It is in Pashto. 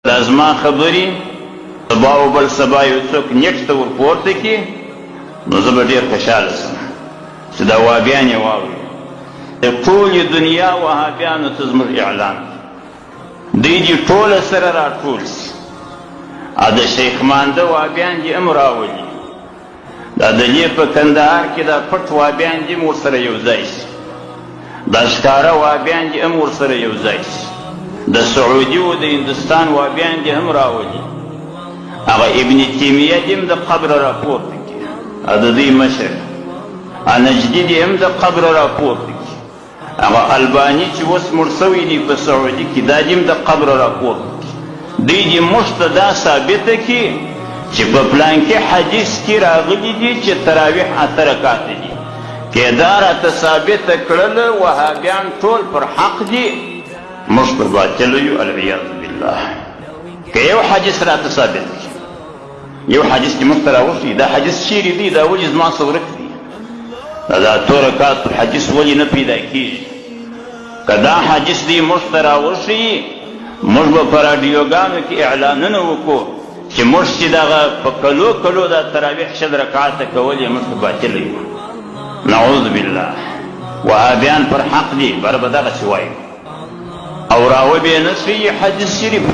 دا زما خبرې سبا او بل سبا یو څوک نیټ ته ورپورته کړي نو زه به ډېر خوشحاله شم چې دا وهابیان یې واوري. د ټولې دنیا وهابیانو ته زموږ اعلان دوی دې ټوله سره راټول شي او د شیخ مانده وهابیان دې هم راولي. دا د دې په کندهار کې دا پټ وهابیان دې هم ورسره یو ځای شي، دا ښکاره وهابیان دې هم ورسره یو ځای شي، د سعودي او د هندوستان وهابیان دې هم راولي. هغه ابن تیمیه دې هم د قبر راپورته کړي او د دوی مشر نجدي دې هم د قبر راپورته کړي. هغه الباني چې اوس مړ شوی دی په سعودي کې دا دې هم د قبر راپورته کړي. دوی دې موږ ته دا ثابته کړي چې په پلانکي حدیث کې راغلي دي چې تراویح 8 رکعاته دي. که دا راته ثابته کړل وهابیان ټول پر حق دي، موږ پر باطل یو العیاذ بالله. که یو حدیث راته ثابت کړي، یو حدیث چې موږ ته راوښیي دا حدیث چیرې دی، دا ولې زما څه ورک دي، دا 8 رکعاتو حدیث ولې نه پیدا کېږي. که دا حدیث دی موږ ته راوښیي، موږ به په راډیوګانو کې اعلانونه وکړو چې موږ چې دغه په کلو کلو دا تراویح 6 رکعاته کول یې موږ ته باطل یو. نعوذ بالله. وهابیان پر حق دي، بر به دغسې وایي او راوبې نه شي حدیث شریف